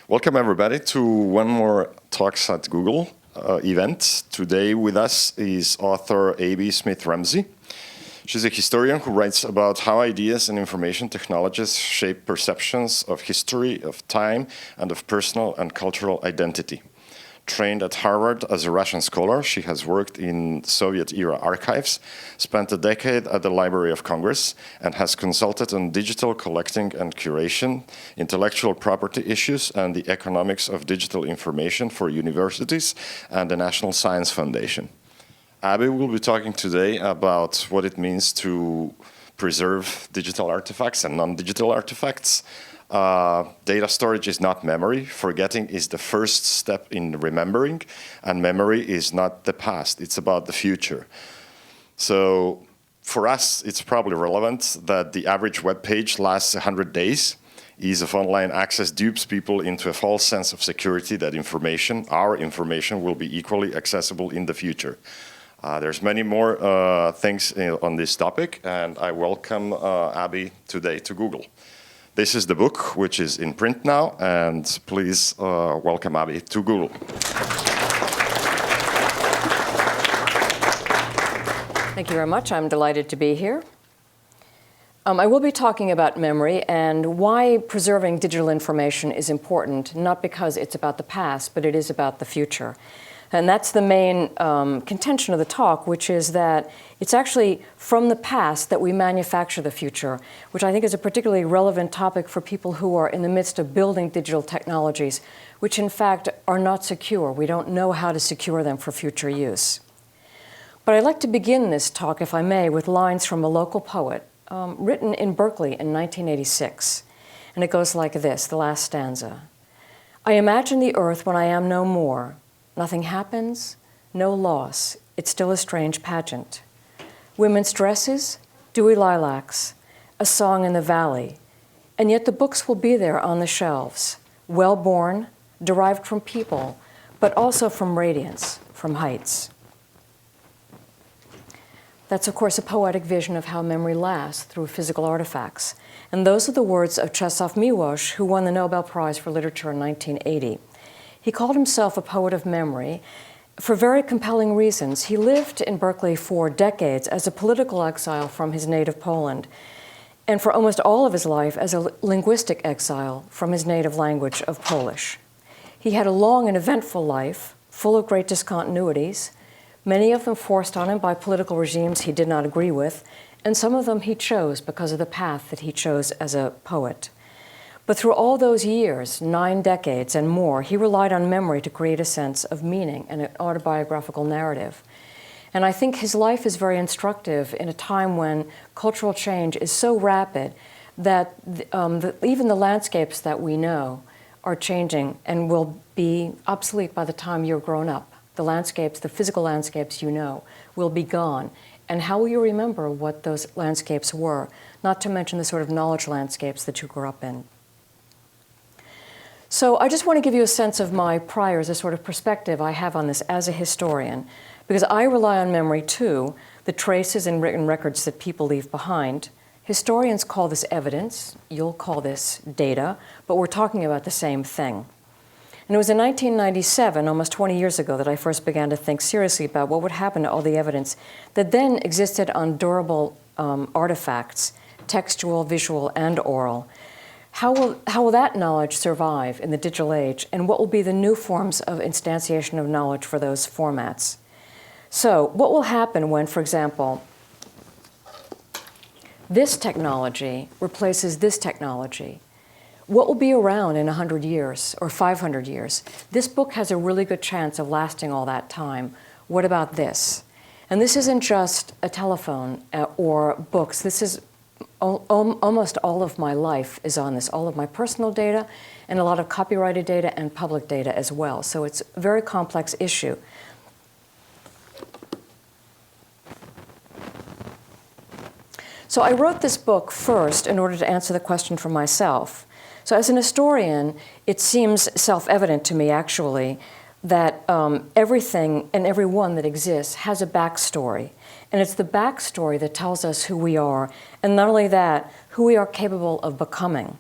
Welcome everybody to one more Talks at Google event. Today with us is author Abby Smith Rumsey. She's a historian who writes about how ideas and information technologies shape perceptions of history, of time, and of personal and cultural identity. Trained at Harvard as a Russian scholar, she has worked in Soviet-era archives, spent a decade at the Library of Congress, and has consulted on digital collecting and curation, intellectual property issues, and the economics of digital information for universities and the National Science Foundation. Abby will be talking today about what it means to preserve digital artifacts and non-digital artifacts. Data storage is not memory. Forgetting is the first step in remembering, and memory is not the past. It's about the future. So for us, it's probably relevant that the average web page lasts 100 days. Ease of online access dupes people into a false sense of security that information, our information, will be equally accessible in the future. There's many more things on this topic, and I welcome Abby today to Google. This is the book, which is in print now, and please welcome Abby to Google. Thank you very much. I'm delighted to be here. I will be talking about memory and why preserving digital information is important, not because it's about the past, but it is about the future. And that's the main contention of the talk, which is that it's actually from the past that we manufacture the future, which I think is a particularly relevant topic for people who are in the midst of building digital technologies, which in fact are not secure. We don't know how to secure them for future use. But I'd like to begin this talk, if I may, with lines from a local poet written in Berkeley in 1986. And it goes like this, the last stanza. I imagine the earth when I am no more. Nothing happens, no loss. It's still a strange pageant. Women's dresses, dewy lilacs, a song in the valley. And yet the books will be there on the shelves, well-born, derived from people, but also from radiance, from heights. That's, of course, a poetic vision of how memory lasts through physical artifacts. And those are the words of Czesław Miłosz, who won the Nobel Prize for Literature in 1980. He called himself a poet of memory for very compelling reasons. He lived in Berkeley for decades as a political exile from his native Poland, and for almost all of his life as a linguistic exile from his native language of Polish. He had a long and eventful life, full of great discontinuities, many of them forced on him by political regimes he did not agree with, and some of them he chose because of the path that he chose as a poet. But through all those years, 9 decades and more, he relied on memory to create a sense of meaning and an autobiographical narrative. And I think his life is very instructive in a time when cultural change is so rapid that even the landscapes that we know are changing and will be obsolete by the time you're grown up. The landscapes, the physical landscapes you know, will be gone. And how will you remember what those landscapes were? Not to mention the sort of knowledge landscapes that you grew up in. So I just want to give you a sense of my priors, a sort of perspective I have on this as a historian, because I rely on memory too, the traces and written records that people leave behind. Historians call this evidence, you'll call this data, but we're talking about the same thing. And it was in 1997, almost 20 years ago, that I first began to think seriously about what would happen to all the evidence that then existed on durable artifacts, textual, visual, and oral. How will that knowledge survive in the digital age, and what will be the new forms of instantiation of knowledge for those formats? So what will happen when, for example, this technology replaces this technology? What will be around in 100 years or 500 years? This book has a really good chance of lasting all that time. What about this? And this isn't just a telephone or books. This is almost all of my life is on this, all of my personal data and a lot of copyrighted data and public data as well. So it's a very complex issue. So I wrote this book first in order to answer the question for myself. So as an historian, it seems self-evident to me, actually, that everything and everyone that exists has a backstory. And it's the backstory that tells us who we are, and not only that, who we are capable of becoming.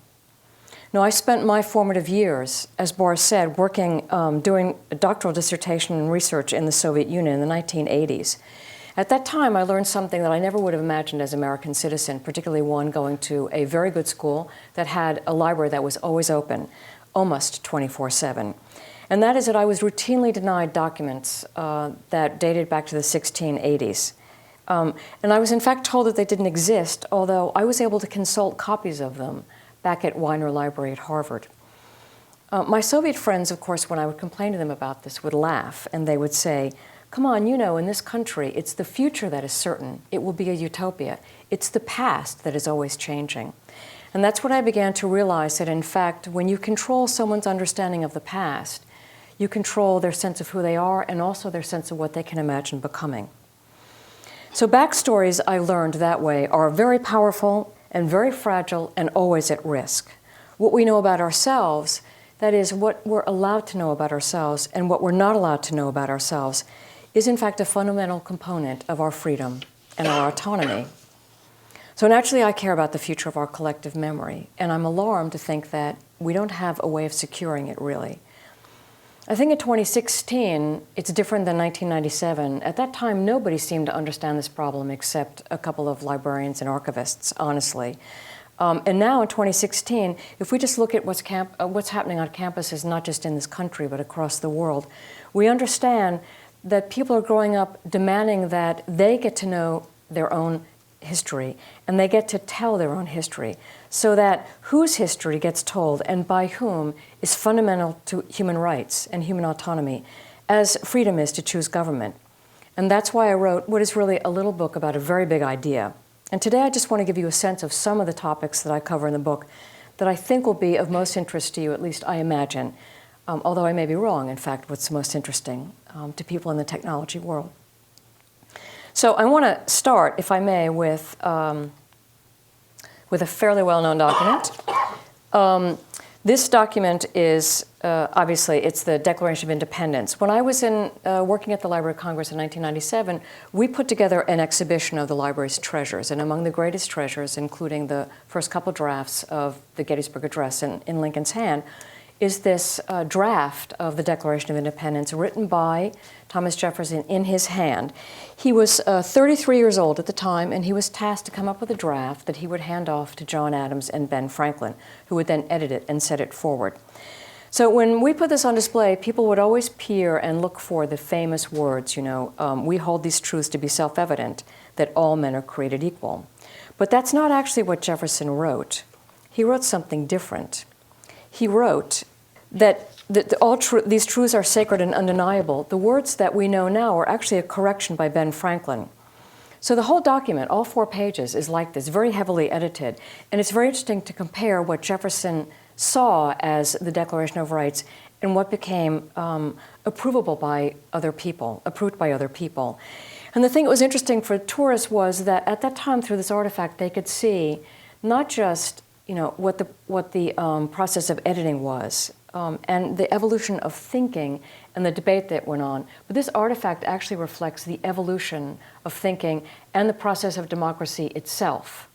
No, I spent my formative years, as Boris said, working, doing a doctoral dissertation and research in the Soviet Union in the 1980s. At that time, I learned something that I never would have imagined as an American citizen, particularly one going to a very good school that had a library that was always open, almost 24/7. And that is that I was routinely denied documents that dated back to the 1680s. And I was in fact told that they didn't exist, although I was able to consult copies of them back at Weiner Library at Harvard. My Soviet friends, of course, when I would complain to them about this, would laugh, and they would say, come on, you know, in this country, it's the future that is certain. It will be a utopia. It's the past that is always changing. And that's when I began to realize that, in fact, when you control someone's understanding of the past, you control their sense of who they are and also their sense of what they can imagine becoming. So backstories, I learned that way, are very powerful and very fragile and always at risk. What we know about ourselves, that is, what we're allowed to know about ourselves and what we're not allowed to know about ourselves, is in fact a fundamental component of our freedom and our autonomy. So naturally, I care about the future of our collective memory, and I'm alarmed to think that we don't have a way of securing it, really. I think in 2016, it's different than 1997. At that time, nobody seemed to understand this problem except a couple of librarians and archivists, honestly. And now in 2016, if we just look at what's happening on campuses, not just in this country, but across the world, we understand that people are growing up demanding that they get to know their own history and they get to tell their own history, so that whose history gets told and by whom is fundamental to human rights and human autonomy, as freedom is to choose government. And that's why I wrote what is really a little book about a very big idea. And today I just want to give you a sense of some of the topics that I cover in the book that I think will be of most interest to you, at least I imagine, although I may be wrong, in fact, what's most interesting to people in the technology world. So I want to start, if I may, with a fairly well-known document. This document is, obviously, it's the Declaration of Independence. When I was working at the Library of Congress in 1997, we put together an exhibition of the library's treasures, and among the greatest treasures, including the first couple drafts of the Gettysburg Address in Lincoln's hand, is this draft of the Declaration of Independence written by Thomas Jefferson in his hand. He was 33 years old at the time, and he was tasked to come up with a draft that he would hand off to John Adams and Ben Franklin, who would then edit it and set it forward. So when we put this on display, people would always peer and look for the famous words, we hold these truths to be self-evident, that all men are created equal. But that's not actually what Jefferson wrote. He wrote something different. He wrote that these truths are sacred and undeniable. The words that we know now are actually a correction by Ben Franklin. So the whole document, all 4 pages, is like this, very heavily edited. And it's very interesting to compare what Jefferson saw as the Declaration of Rights and what became approved by other people. And the thing that was interesting for tourists was that at that time, through this artifact, they could see not just what the process of editing was, and the evolution of thinking and the debate that went on. But this artifact actually reflects the evolution of thinking and the process of democracy itself.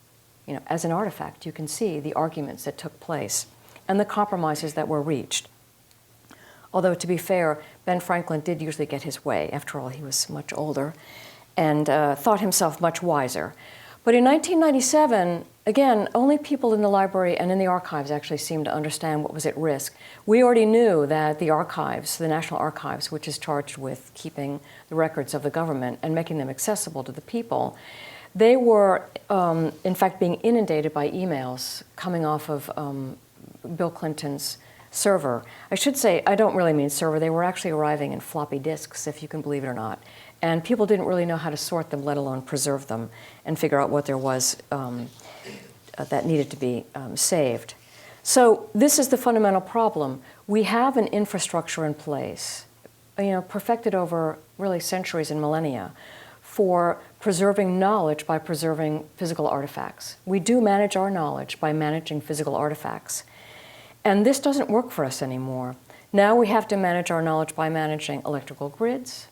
As an artifact, you can see the arguments that took place and the compromises that were reached. Although, to be fair, Ben Franklin did usually get his way. After all, he was much older and thought himself much wiser. But in 1997, again, only people in the library and in the archives actually seemed to understand what was at risk. We already knew that the archives, the National Archives, which is charged with keeping the records of the government and making them accessible to the people, they were, in fact, being inundated by emails coming off of Bill Clinton's server. I should say, I don't really mean server. They were actually arriving in floppy disks, if you can believe it or not. And people didn't really know how to sort them, let alone preserve them, and figure out what there was that needed to be saved. So this is the fundamental problem. We have an infrastructure in place, perfected over really centuries and millennia, for preserving knowledge by preserving physical artifacts. We do manage our knowledge by managing physical artifacts. And this doesn't work for us anymore. Now we have to manage our knowledge by managing electrical grids,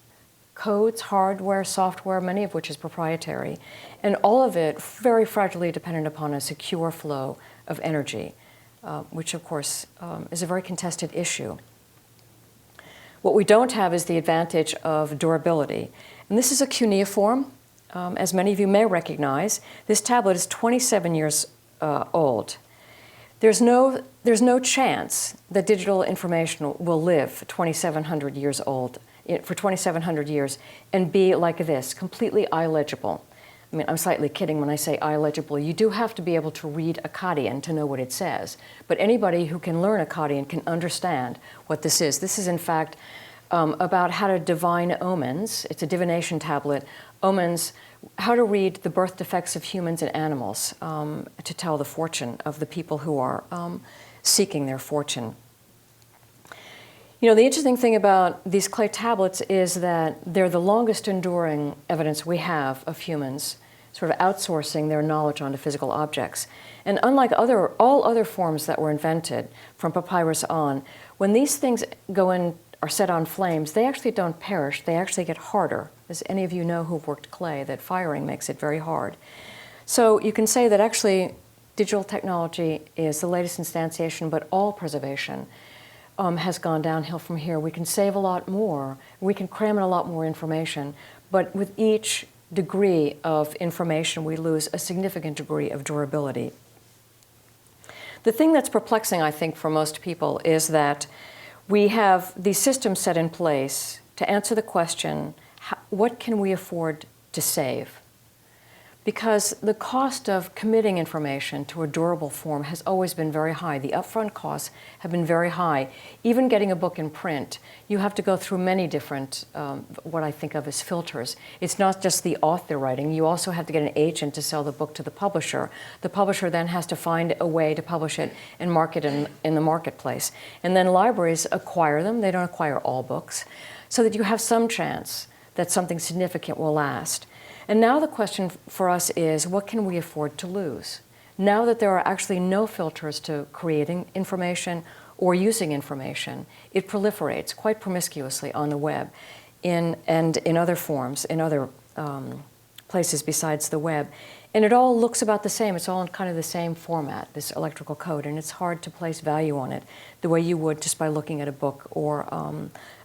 codes, hardware, software, many of which is proprietary, and all of it very fragilely dependent upon a secure flow of energy. which of course is a very contested issue. What we don't have is the advantage of durability. And this is a cuneiform. As many of you may recognize, this tablet is 27 years old. There's no chance that digital information will live for 2,700 years old, for 2,700 years, and be like this, completely illegible. I mean, I'm slightly kidding when I say illegible. You do have to be able to read Akkadian to know what it says. But anybody who can learn Akkadian can understand what this is. This is, in fact, about how to divine omens. It's a divination tablet. Omens, how to read the birth defects of humans and animals to tell the fortune of the people who are seeking their fortune. You know, the interesting thing about these clay tablets is that they're the longest enduring evidence we have of humans sort of outsourcing their knowledge onto physical objects. And unlike all other forms that were invented from papyrus on, when these things go in, are set on flames, they actually don't perish, they actually get harder. As any of you know who've worked clay, that firing makes it very hard. So you can say that actually digital technology is the latest instantiation, but all preservation has gone downhill from here. We can save a lot more, we can cram in a lot more information, but with each degree of information, we lose a significant degree of durability. The thing that's perplexing, I think, for most people is that we have these systems set in place to answer the question, what can we afford to save? Because the cost of committing information to a durable form has always been very high. The upfront costs have been very high. Even getting a book in print, you have to go through many different, what I think of as filters. It's not just the author writing. You also have to get an agent to sell the book to the publisher. The publisher then has to find a way to publish it and market it in the marketplace. And then libraries acquire them. They don't acquire all books, so that you have some chance that something significant will last. And now the question for us is, what can we afford to lose? Now that there are actually no filters to creating information or using information, it proliferates quite promiscuously on the web and in other forms, in other places besides the web. And it all looks about the same. It's all in kind of the same format, this electrical code, and it's hard to place value on it the way you would just by looking at a book or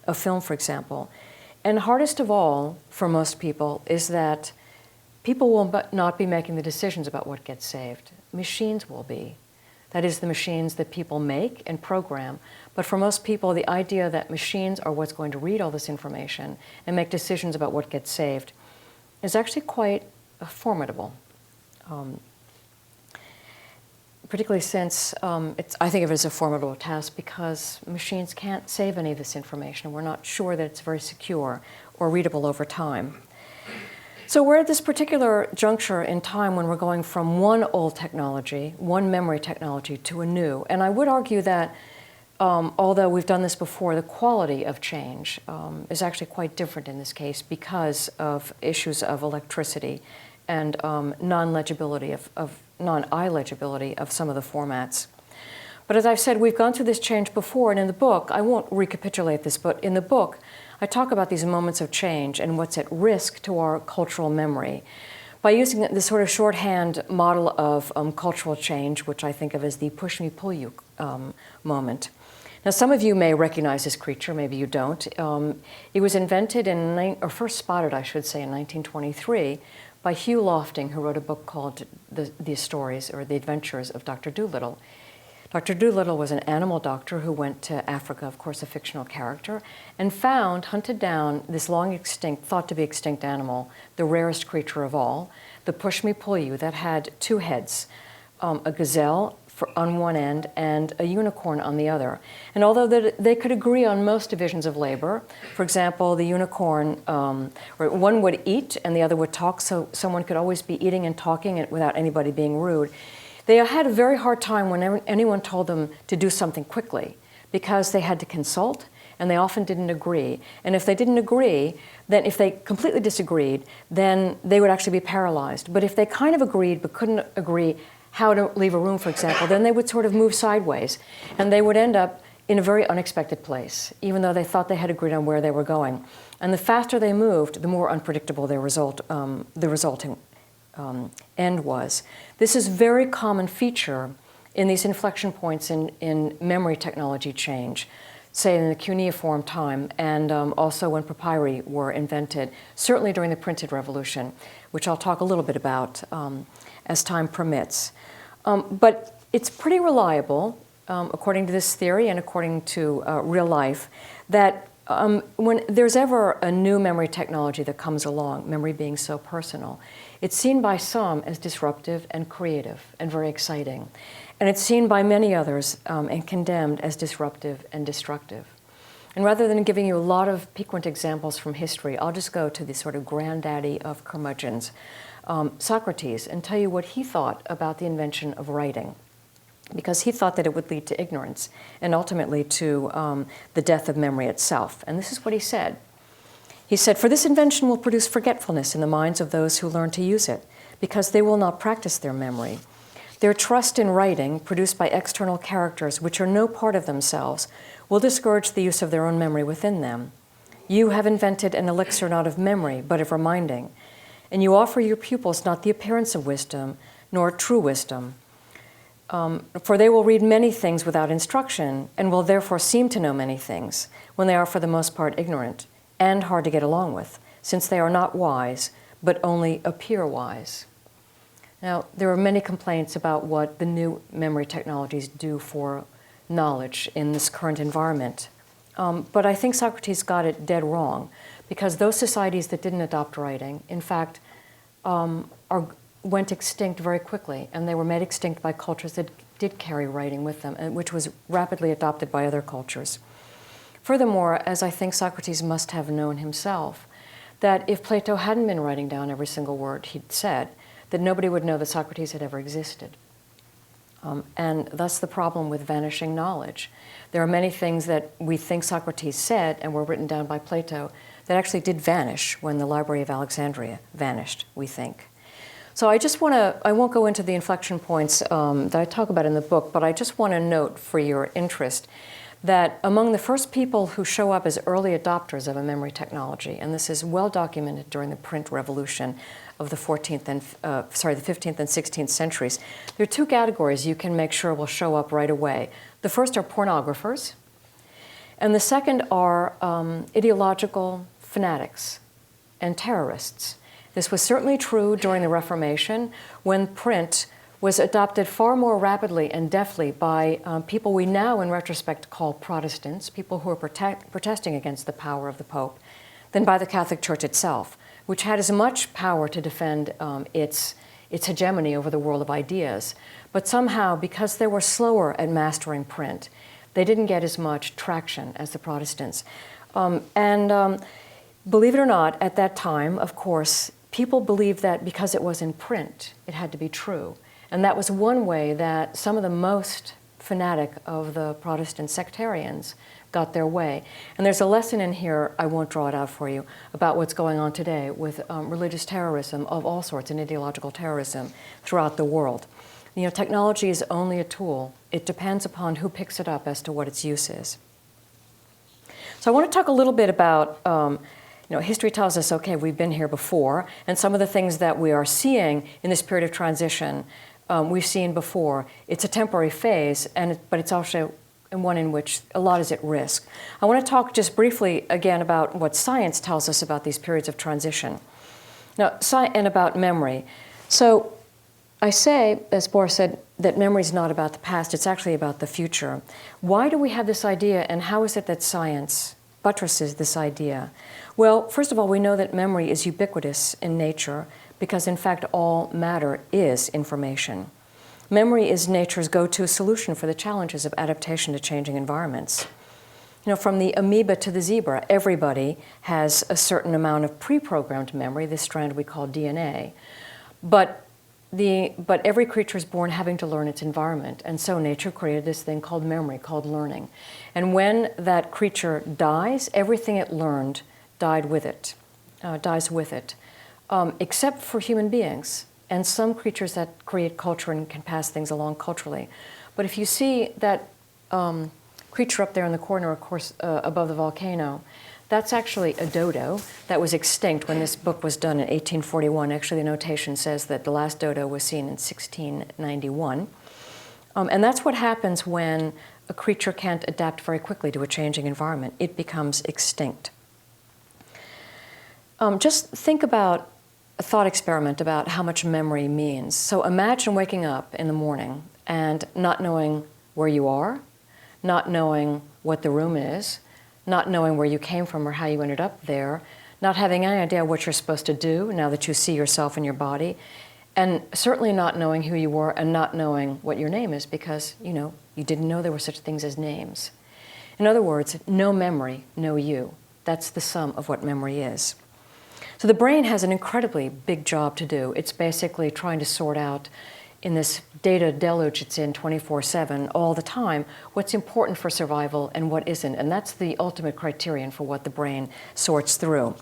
a film, for example. And hardest of all for most people is that people will not be making the decisions about what gets saved. Machines will be. That is, the machines that people make and program. But for most people, the idea that machines are what's going to read all this information and make decisions about what gets saved is actually quite formidable. Particularly since I think of it as a formidable task because machines can't save any of this information. We're not sure that it's very secure or readable over time. So we're at this particular juncture in time when we're going from one old technology, one memory technology, to a new. And I would argue that although we've done this before, the quality of change is actually quite different in this case because of issues of electricity and non-legibility non-illegibility of some of the formats. But as I've said, we've gone through this change before, and in the book, I won't recapitulate this, but in the book, I talk about these moments of change and what's at risk to our cultural memory by using this sort of shorthand model of cultural change, which I think of as the push me, pull you moment. Now, some of you may recognize this creature, maybe you don't. It was invented or first spotted, I should say, in 1923 by Hugh Lofting, who wrote a book called The Stories or The Adventures of Dr. Dolittle. Dr. Dolittle was an animal doctor who went to Africa, of course a fictional character, and hunted down this long extinct, thought to be extinct animal, the rarest creature of all, the push-me-pull-you, that had two heads, a gazelle on one end and a unicorn on the other. And although they could agree on most divisions of labor, for example, the unicorn, or one would eat and the other would talk, so someone could always be eating and talking without anybody being rude. They had a very hard time when anyone told them to do something quickly because they had to consult and they often didn't agree. And if they didn't agree, then if they completely disagreed, then they would actually be paralyzed. But if they kind of agreed but couldn't agree how to leave a room, for example, then they would sort of move sideways and they would end up in a very unexpected place, even though they thought they had agreed on where they were going. And the faster they moved, the more unpredictable the resulting end was. This is a very common feature in these inflection points in memory technology change, say in the cuneiform time, and also when papyri were invented, certainly during the printed revolution, which I'll talk a little bit about as time permits. But it's pretty reliable, according to this theory and according to real life, that when there's ever a new memory technology that comes along, memory being so personal, it's seen by some as disruptive and creative and very exciting. And it's seen by many others and condemned as disruptive and destructive. And rather than giving you a lot of piquant examples from history, I'll just go to the sort of granddaddy of curmudgeons, Socrates, and tell you what he thought about the invention of writing, because he thought that it would lead to ignorance and ultimately to the death of memory itself. And this is what he said. He said, "For this invention will produce forgetfulness in the minds of those who learn to use it, because they will not practice their memory. Their trust in writing, produced by external characters which are no part of themselves, will discourage the use of their own memory within them. You have invented an elixir not of memory, but of reminding, and you offer your pupils not the appearance of wisdom, nor true wisdom. For they will read many things without instruction, and will therefore seem to know many things, when they are for the most part ignorant, and hard to get along with, since they are not wise, but only appear wise." Now, there are many complaints about what the new memory technologies do for knowledge in this current environment. But I think Socrates got it dead wrong, because those societies that didn't adopt writing, in fact, went extinct very quickly, and they were made extinct by cultures that did carry writing with them, and which was rapidly adopted by other cultures. Furthermore, as I think Socrates must have known himself, that if Plato hadn't been writing down every single word he'd said, that nobody would know that Socrates had ever existed. And thus the problem with vanishing knowledge. There are many things that we think Socrates said and were written down by Plato that actually did vanish when the Library of Alexandria vanished, we think. So I won't go into the inflection points that I talk about in the book, but I just want to note for your interest that among the first people who show up as early adopters of a memory technology, and this is well documented during the print revolution of the 15th and 16th centuries, there are two categories you can make sure will show up right away. The first are pornographers, and the second are ideological fanatics and terrorists. This was certainly true during the Reformation, when print was adopted far more rapidly and deftly by people we now, in retrospect, call Protestants, people who are protesting against the power of the Pope, than by the Catholic Church itself, which had as much power to defend its hegemony over the world of ideas. But somehow, because they were slower at mastering print, they didn't get as much traction as the Protestants. Believe it or not, at that time, of course, people believed that because it was in print, it had to be true. And that was one way that some of the most fanatic of the Protestant sectarians got their way. And there's a lesson in here, I won't draw it out for you, about what's going on today with religious terrorism of all sorts and ideological terrorism throughout the world. You know, technology is only a tool. It depends upon who picks it up as to what its use is. So I want to talk a little bit about history tells us, okay, we've been here before, and some of the things that we are seeing in this period of transition, we've seen before. It's a temporary phase, but it's also one in which a lot is at risk. I want to talk just briefly again about what science tells us about these periods of transition. Now, and about memory. So I say, as Boris said, that memory is not about the past, it's actually about the future. Why do we have this idea, and how is it that science buttresses this idea? Well, first of all, we know that memory is ubiquitous in nature because, in fact, all matter is information. Memory is nature's go-to solution for the challenges of adaptation to changing environments. From the amoeba to the zebra, everybody has a certain amount of pre-programmed memory, this strand we call DNA. But every creature is born having to learn its environment, and so nature created this thing called memory, called learning. And when that creature dies, everything it learned dies with it, except for human beings and some creatures that create culture and can pass things along culturally. But if you see that creature up there in the corner, of course, above the volcano, that's actually a dodo that was extinct when this book was done in 1841. Actually, the notation says that the last dodo was seen in 1691. And that's what happens when a creature can't adapt very quickly to a changing environment. It becomes extinct. Just think about a thought experiment about how much memory means. So imagine waking up in the morning and not knowing where you are, not knowing what the room is, not knowing where you came from or how you ended up there, not having any idea what you're supposed to do now that you see yourself in your body, and certainly not knowing who you were and not knowing what your name is because, you didn't know there were such things as names. In other words, no memory, no you. That's the sum of what memory is. So the brain has an incredibly big job to do. It's basically trying to sort out in this data deluge it's in 24/7 all the time, what's important for survival and what isn't. And that's the ultimate criterion for what the brain sorts through.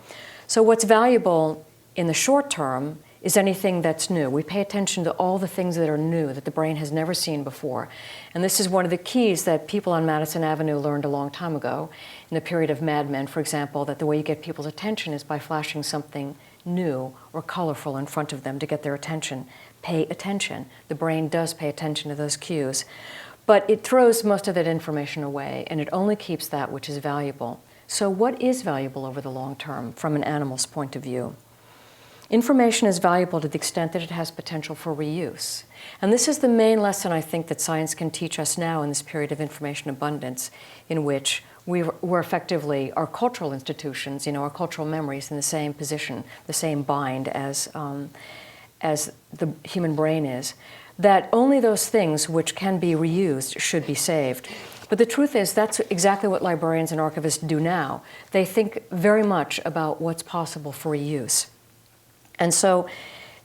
So what's valuable in the short term is anything that's new. We pay attention to all the things that are new, that the brain has never seen before. And this is one of the keys that people on Madison Avenue learned a long time ago, in the period of Mad Men, for example, that the way you get people's attention is by flashing something new or colorful in front of them to get their attention. Pay attention. The brain does pay attention to those cues. But it throws most of that information away, and it only keeps that which is valuable. So what is valuable over the long term from an animal's point of view? Information is valuable to the extent that it has potential for reuse. And this is the main lesson I think that science can teach us now in this period of information abundance, in which we're effectively, our cultural institutions, our cultural memories in the same position, the same bind as the human brain is, that only those things which can be reused should be saved. But the truth is, that's exactly what librarians and archivists do now. They think very much about what's possible for reuse. And so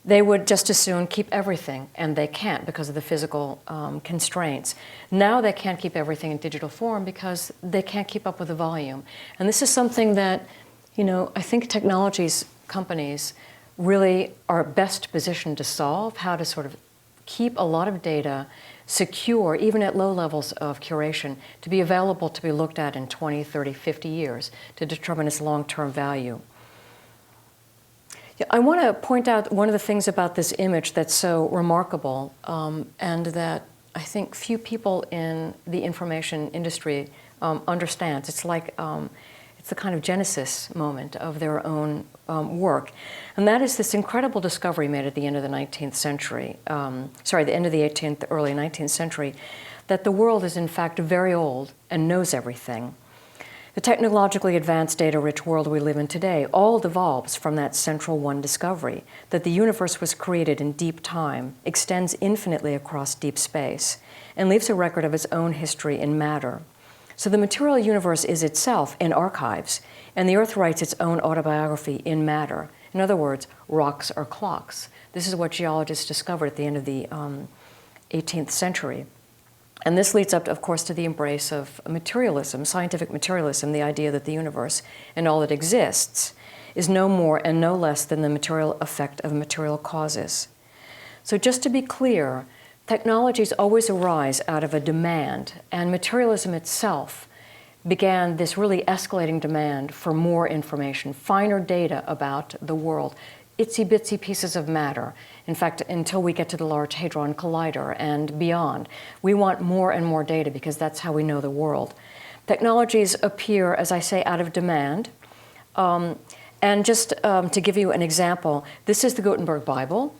they would just as soon keep everything, and they can't because of the physical constraints. Now they can't keep everything in digital form because they can't keep up with the volume. And this is something that, I think technologies companies really are best positioned to solve, how to sort of keep a lot of data secure, even at low levels of curation, to be available to be looked at in 20, 30, 50 years to determine its long-term value. I want to point out one of the things about this image that's so remarkable and that I think few people in the information industry understand. It's like it's the kind of genesis moment of their own work. And that is this incredible discovery made at the end of the 19th century, the end of the 18th, early 19th century, that the world is in fact very old and knows everything. The technologically advanced, data-rich world we live in today all devolves from that central one discovery, that the universe was created in deep time, extends infinitely across deep space, and leaves a record of its own history in matter. So the material universe is itself in archives, and the Earth writes its own autobiography in matter. In other words, rocks are clocks. This is what geologists discovered at the end of the 18th century. And this leads up, of course, to the embrace of materialism, scientific materialism, the idea that the universe and all that exists is no more and no less than the material effect of material causes. So just to be clear, technologies always arise out of a demand, and materialism itself began this really escalating demand for more information, finer data about the world, itsy-bitsy pieces of matter. In fact, until we get to the Large Hadron Collider and beyond, we want more and more data because that's how we know the world. Technologies appear, as I say, out of demand. And just to give you an example, this is the Gutenberg Bible.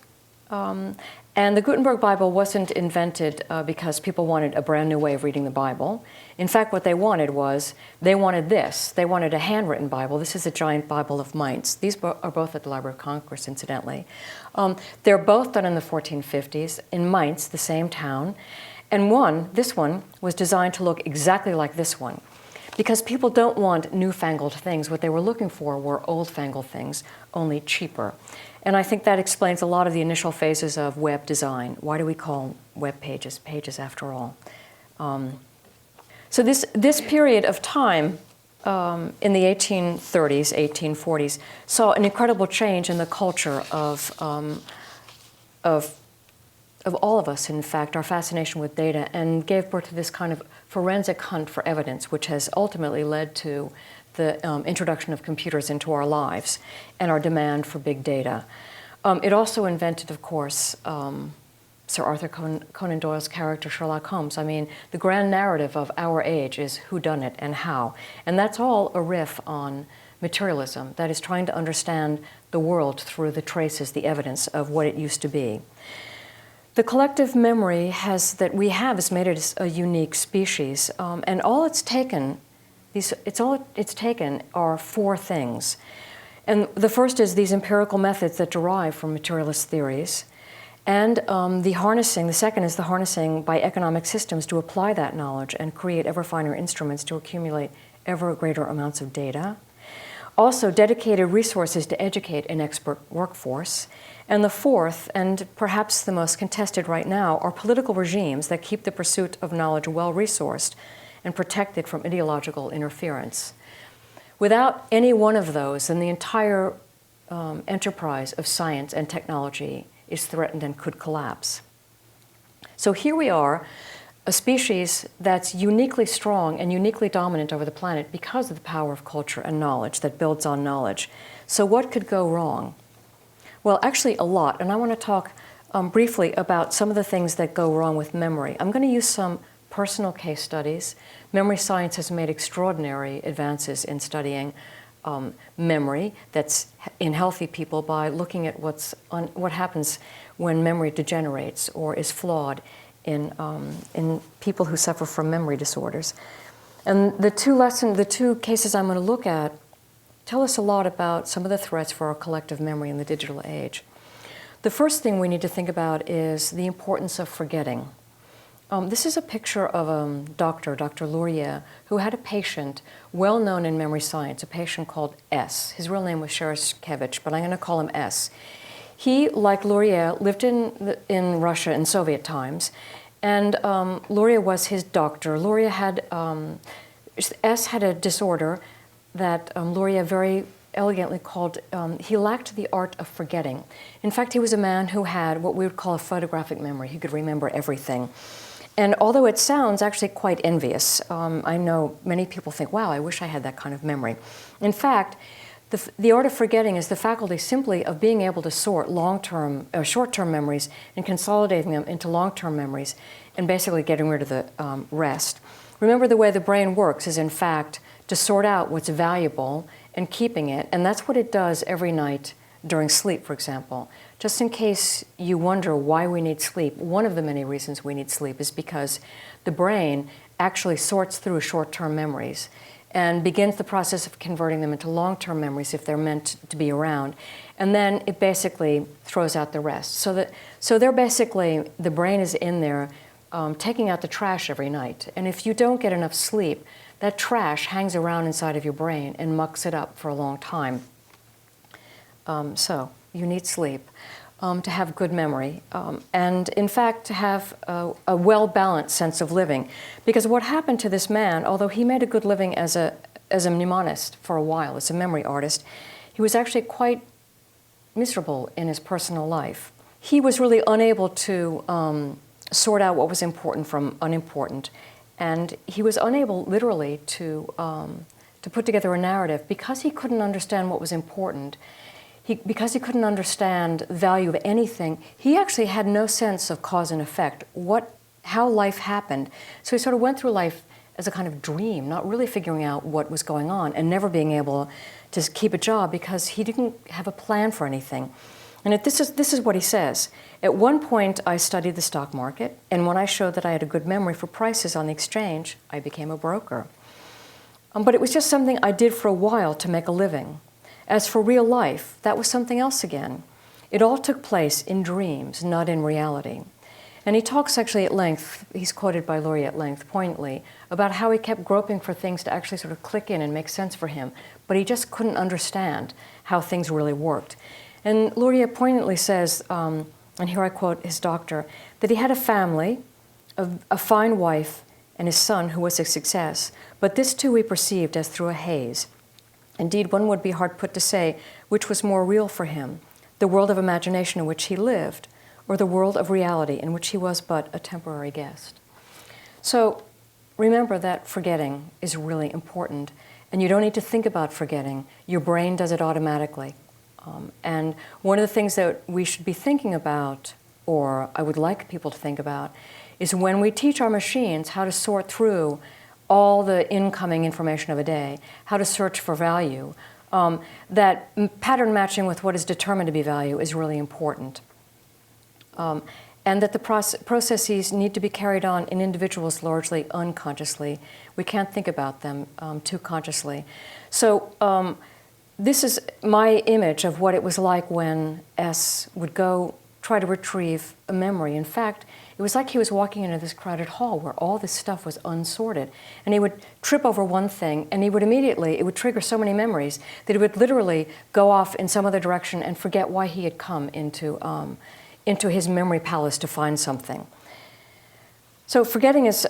And the Gutenberg Bible wasn't invented because people wanted a brand new way of reading the Bible. In fact, what they wanted was, they wanted this. They wanted a handwritten Bible. This is a giant Bible of Mainz. These are both at the Library of Congress, incidentally. They're both done in the 1450s in Mainz, the same town. And this one, was designed to look exactly like this one. Because people don't want newfangled things. What they were looking for were old-fangled things, only cheaper. And I think that explains a lot of the initial phases of web design. Why do we call web pages pages after all? So this period of time in the 1830s, 1840s, saw an incredible change in the culture of all of us, in fact, our fascination with data, and gave birth to this kind of forensic hunt for evidence, which has ultimately led to the introduction of computers into our lives and our demand for big data. It also invented, of course, Sir Arthur Conan Doyle's character Sherlock Holmes. I mean, the grand narrative of our age is who done it and how. And that's all a riff on materialism, that is trying to understand the world through the traces, the evidence of what it used to be. The collective memory that we have has made it a unique species, and all it's taken are four things. And the first is these empirical methods that derive from materialist theories. And the second is the harnessing by economic systems to apply that knowledge and create ever finer instruments to accumulate ever greater amounts of data. Also, dedicated resources to educate an expert workforce. And the fourth, and perhaps the most contested right now, are political regimes that keep the pursuit of knowledge well-resourced and protected from ideological interference. Without any one of those, then the entire enterprise of science and technology is threatened and could collapse. So here we are, a species that's uniquely strong and uniquely dominant over the planet because of the power of culture and knowledge that builds on knowledge. So what could go wrong? Well, actually a lot, and I want to talk briefly about some of the things that go wrong with memory. I'm going to use some personal case studies. Memory science has made extraordinary advances in studying memory that's in healthy people by looking at what happens when memory degenerates or is flawed in people who suffer from memory disorders. And the two cases I'm going to look at tell us a lot about some of the threats for our collective memory in the digital age. The first thing we need to think about is the importance of forgetting. This is a picture of a doctor, Dr. Luria, who had a patient well known in memory science, a patient called S. His real name was Sherlock, but I'm going to call him S. He, like Luria, lived in Russia in Soviet times, and Luria was his doctor. Luria had, S had a disorder that Luria very elegantly called, he lacked the art of forgetting. In fact, he was a man who had what we would call a photographic memory. He could remember everything. And although it sounds actually quite envious, I know many people think, wow, I wish I had that kind of memory. In fact, the art of forgetting is the faculty simply of being able to sort long-term or short-term memories and consolidating them into long-term memories and basically getting rid of the rest. Remember, the way the brain works is, in fact, to sort out what's valuable and keeping it, and that's what it does every night during sleep, for example. Just in case you wonder why we need sleep, one of the many reasons we need sleep is because the brain actually sorts through short-term memories and begins the process of converting them into long-term memories if they're meant to be around. And then it basically throws out the rest. So they're basically, the brain is in there taking out the trash every night. And if you don't get enough sleep, that trash hangs around inside of your brain and mucks it up for a long time. So you need sleep to have good memory and, in fact, to have a well-balanced sense of living. Because what happened to this man, although he made a good living as a mnemonist for a while, as a memory artist, he was actually quite miserable in his personal life. He was really unable to sort out what was important from unimportant, and he was unable, literally, to put together a narrative because he couldn't understand what was important. Because he couldn't understand the value of anything, he actually had no sense of cause and effect, how life happened. So he sort of went through life as a kind of dream, not really figuring out what was going on and never being able to keep a job because he didn't have a plan for anything. And this is what he says. At one point, I studied the stock market, and when I showed that I had a good memory for prices on the exchange, I became a broker. But it was just something I did for a while to make a living. As for real life, that was something else again. It all took place in dreams, not in reality. And he talks actually at length, he's quoted by Luria at length, poignantly, about how he kept groping for things to actually sort of click in and make sense for him, but he just couldn't understand how things really worked. And Luria poignantly says, and here I quote his doctor, that he had a family, a fine wife, and his son who was a success, but this too he perceived as through a haze. Indeed, one would be hard put to say which was more real for him, the world of imagination in which he lived, or the world of reality in which he was but a temporary guest. So remember that forgetting is really important, and you don't need to think about forgetting. Your brain does it automatically. And one of the things that we should be thinking about or I would like people to think about, is when we teach our machines how to sort through all the incoming information of a day, how to search for value, that pattern matching with what is determined to be value is really important. And that the processes need to be carried on in individuals largely unconsciously. We can't think about them too consciously. So this is my image of what it was like when S would go try to retrieve a memory. In fact, it was like he was walking into this crowded hall where all this stuff was unsorted. And he would trip over one thing, and he would immediately, it would trigger so many memories that he would literally go off in some other direction and forget why he had come into his memory palace to find something. So forgetting is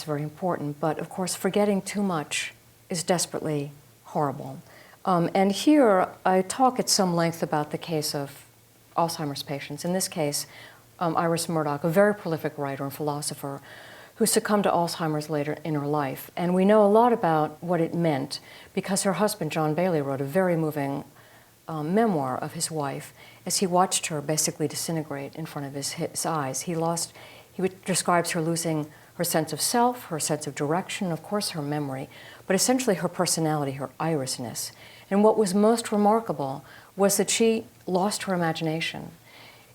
very important, but of course forgetting too much is desperately horrible. And here I talk at some length about the case of Alzheimer's patients. In this case, Iris Murdoch, a very prolific writer and philosopher who succumbed to Alzheimer's later in her life. And we know a lot about what it meant because her husband, John Bailey, wrote a very moving memoir of his wife as he watched her basically disintegrate in front of his eyes. He describes her losing her sense of self, her sense of direction, of course her memory, but essentially her personality, her irisness. And what was most remarkable was that she lost her imagination.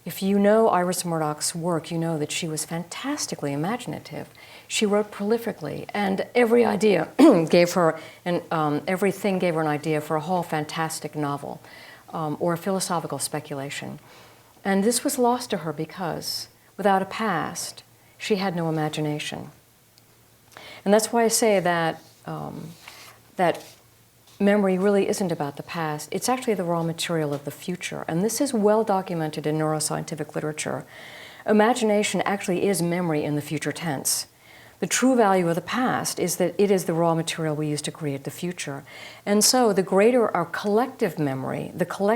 If you know Iris Murdoch's work, you know that she was fantastically imaginative. She wrote prolifically, and every idea gave her, everything gave her an idea for a whole fantastic novel or a philosophical speculation. And this was lost to her because, without a past, she had no imagination. And that's why I say that that memory really isn't about the past. It's actually the raw material of the future. And this is well documented in neuroscientific literature. Imagination actually is memory in the future tense. The true value of the past is that it is the raw material we use to create the future. And so the greater our collective memory, from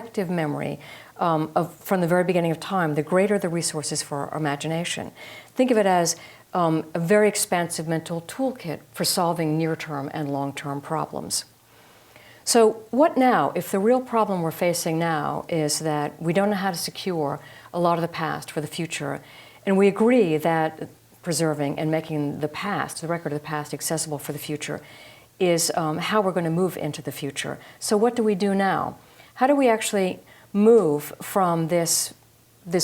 the very beginning of time, the greater the resources for our imagination. Think of it as a very expansive mental toolkit for solving near-term and long-term problems. So what now if the real problem we're facing now is that we don't know how to secure a lot of the past for the future, and we agree that preserving and making the past, the record of the past, accessible for the future is how we're going to move into the future. So what do we do now? How do we actually move from this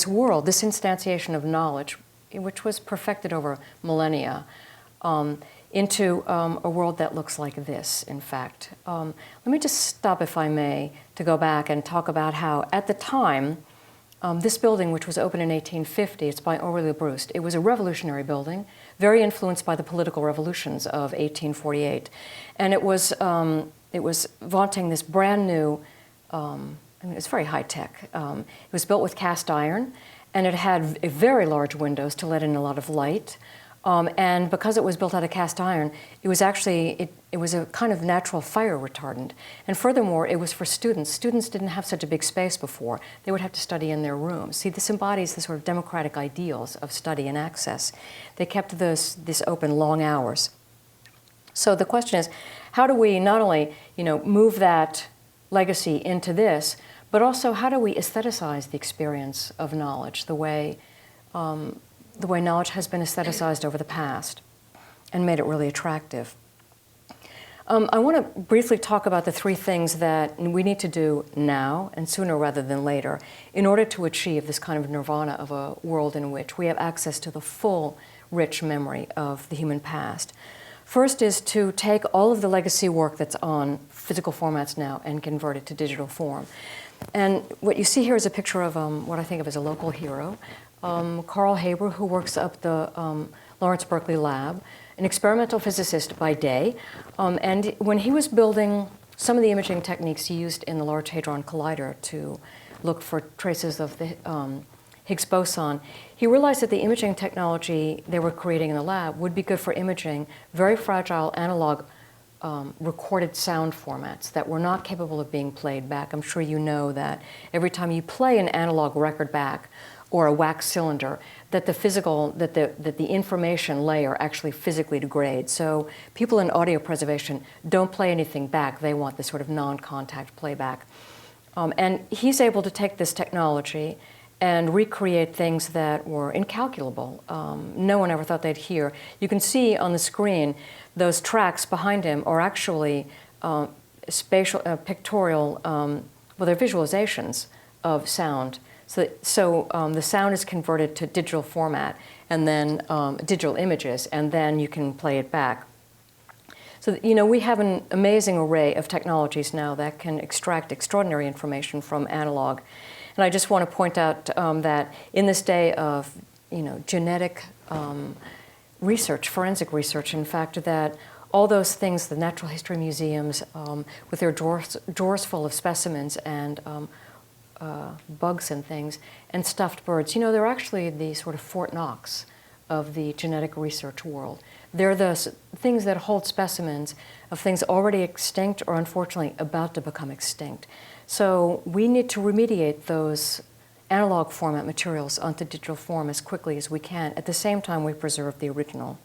world, this instantiation of knowledge, which was perfected over millennia, into a world that looks like this, in fact. Let me just stop, if I may, to go back and talk about how, at the time, this building, which was opened in 1850, it's by Henri Le Brust. It was a revolutionary building, very influenced by the political revolutions of 1848. And it was vaunting this brand new, it's very high tech. It was built with cast iron, and it had very large windows to let in a lot of light. And because it was built out of cast iron, it was actually, it was a kind of natural fire retardant. And furthermore, it was for students. Students didn't have such a big space before. They would have to study in their rooms. See, this embodies the sort of democratic ideals of study and access. They kept this open long hours. So the question is, how do we not only, move that legacy into this, but also how do we aestheticize the experience of knowledge, the way knowledge has been aestheticized over the past and made it really attractive. I want to briefly talk about the three things that we need to do now and sooner rather than later in order to achieve this kind of nirvana of a world in which we have access to the full, rich memory of the human past. First is to take all of the legacy work that's on physical formats now and convert it to digital form. And what you see here is a picture of what I think of as a local hero, Carl Haber, who works up the Lawrence Berkeley lab, an experimental physicist by day. And when he was building some of the imaging techniques he used in the Large Hadron Collider to look for traces of the Higgs boson, he realized that the imaging technology they were creating in the lab would be good for imaging very fragile analog recorded sound formats that were not capable of being played back. I'm sure you know that every time you play an analog record back or a wax cylinder, that the information layer actually physically degrades. So people in audio preservation don't play anything back. They want this sort of non-contact playback. And he's able to take this technology and recreate things that were incalculable. No one ever thought they'd hear. You can see on the screen those tracks behind him are actually spatial, pictorial, well, they're visualizations of sound. So the sound is converted to digital format and then digital images, and then you can play it back. So, we have an amazing array of technologies now that can extract extraordinary information from analog. And I just want to point out that in this day of, genetic research, forensic research, in fact, that all those things, the natural history museums with their drawers full of specimens and bugs and things, and stuffed birds, they're actually the sort of Fort Knox of the genetic research world. They're the things that hold specimens of things already extinct or unfortunately about to become extinct. So we need to remediate those analog format materials onto digital form as quickly as we can. At the same time, we preserve the original.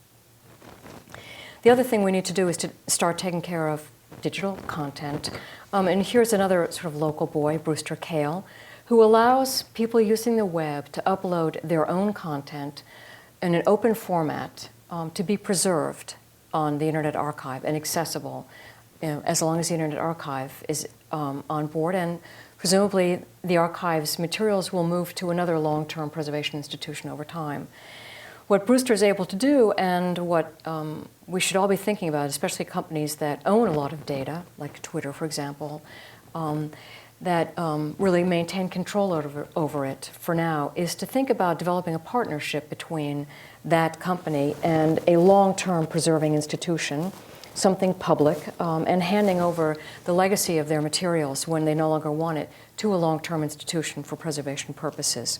The other thing we need to do is to start taking care of digital content. And here's another sort of local boy, Brewster Kale, who allows people using the web to upload their own content in an open format to be preserved on the Internet Archive and accessible as long as the Internet Archive is on board, and presumably the archive's materials will move to another long-term preservation institution over time. What Brewster is able to do, and what we should all be thinking about, especially companies that own a lot of data, like Twitter, for example, that really maintain control over it for now, is to think about developing a partnership between that company and a long-term preserving institution, something public, and handing over the legacy of their materials when they no longer want it to a long-term institution for preservation purposes.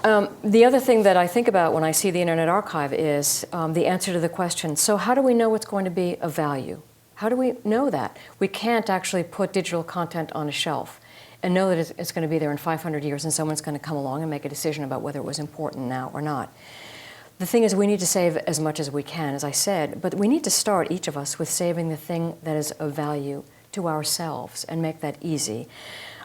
The other thing that I think about when I see the Internet Archive is the answer to the question, so how do we know what's going to be of value? How do we know that? We can't actually put digital content on a shelf and know that it's going to be there in 500 years and someone's going to come along and make a decision about whether it was important now or not. The thing is, we need to save as much as we can, as I said, but we need to start, each of us, with saving the thing that is of value to ourselves and make that easy.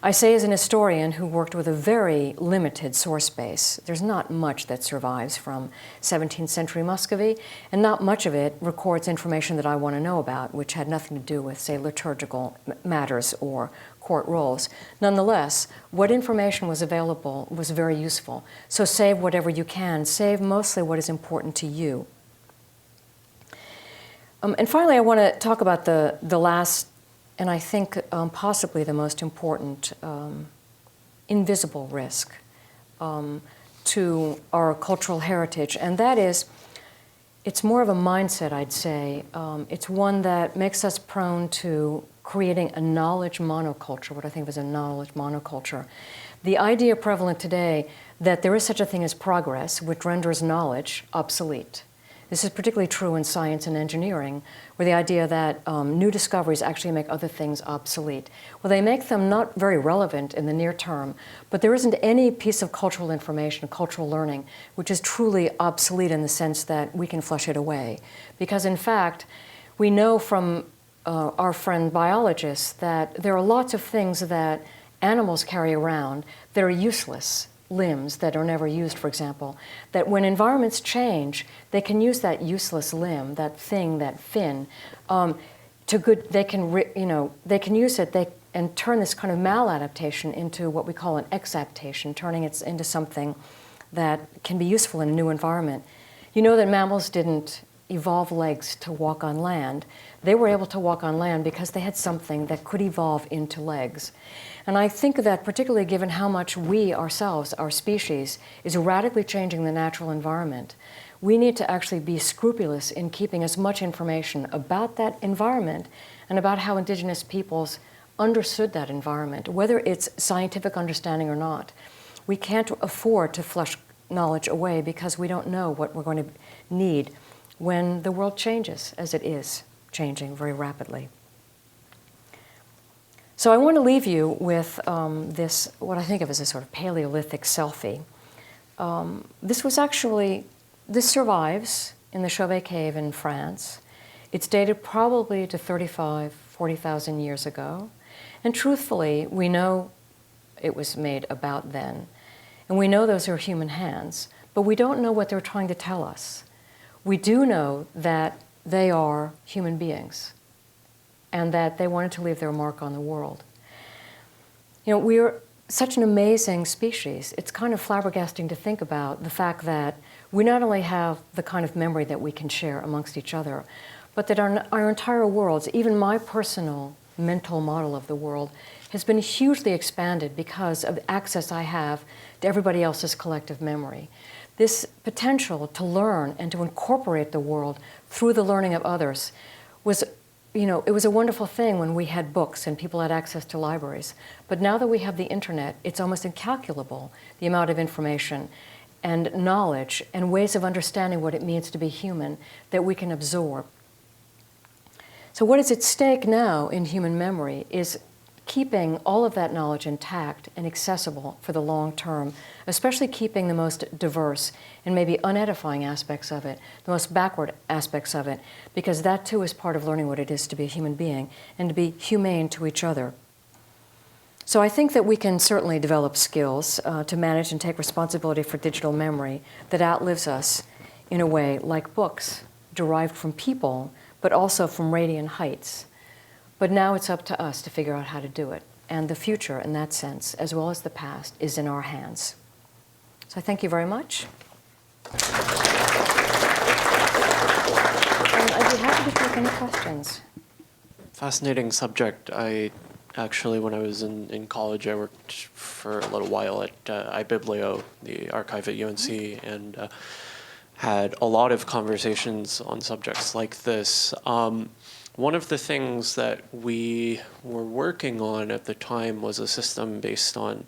I say as an historian who worked with a very limited source base, there's not much that survives from 17th century Muscovy, and not much of it records information that I want to know about, which had nothing to do with, say, liturgical matters or court roles. Nonetheless, what information was available was very useful. So save whatever you can. Save mostly what is important to you. And finally, I want to talk about the last, and I think possibly the most important invisible risk to our cultural heritage, and that is, it's more of a mindset, I'd say. It's one that makes us prone to creating a knowledge monoculture, what I think of as a knowledge monoculture. The idea prevalent today that there is such a thing as progress, which renders knowledge obsolete. This is particularly true in science and engineering, where the idea that new discoveries actually make other things obsolete. Well, they make them not very relevant in the near term, but there isn't any piece of cultural information, cultural learning, which is truly obsolete in the sense that we can flush it away. Because in fact, we know from our friend biologists that there are lots of things that animals carry around that are useless. Limbs that are never used, for example, that when environments change, they can use that useless limb, that thing, that fin, to good. They can, they can use it. And turn this kind of maladaptation into what we call an exaptation, turning it into something that can be useful in a new environment. You know that mammals didn't evolve legs to walk on land. They were able to walk on land because they had something that could evolve into legs. And I think that particularly given how much we ourselves, our species, is radically changing the natural environment, we need to actually be scrupulous in keeping as much information about that environment and about how indigenous peoples understood that environment, whether it's scientific understanding or not. We can't afford to flush knowledge away because we don't know what we're going to need when the world changes, as it is changing very rapidly. So I want to leave you with this, what I think of as a sort of Paleolithic selfie. This survives in the Chauvet Cave in France. It's dated probably to 40,000 years ago. And truthfully, we know it was made about then. And we know those are human hands, but we don't know what they're trying to tell us. We do know that they are human beings and that they wanted to leave their mark on the world. You know, we're such an amazing species. It's kind of flabbergasting to think about the fact that we not only have the kind of memory that we can share amongst each other, but that our entire worlds, even my personal mental model of the world, has been hugely expanded because of the access I have to everybody else's collective memory. This potential to learn and to incorporate the world through the learning of others was, you know, it was a wonderful thing when we had books and people had access to libraries. But now that we have the internet, it's almost incalculable, the amount of information and knowledge and ways of understanding what it means to be human that we can absorb. So what is at stake now in human memory is keeping all of that knowledge intact and accessible for the long term, especially keeping the most diverse and maybe unedifying aspects of it, the most backward aspects of it, because that too is part of learning what it is to be a human being and to be humane to each other. So I think that we can certainly develop skills to manage and take responsibility for digital memory that outlives us in a way like books derived from people, but also from radiant heights. But now it's up to us to figure out how to do it. And the future, in that sense, as well as the past, is in our hands. So I thank you very much. And I'd be happy to take any questions. Fascinating subject. I actually, when I was in college, I worked for a little while at iBiblio, the archive at UNC, and had a lot of conversations on subjects like this. One of the things that we were working on at the time was a system based on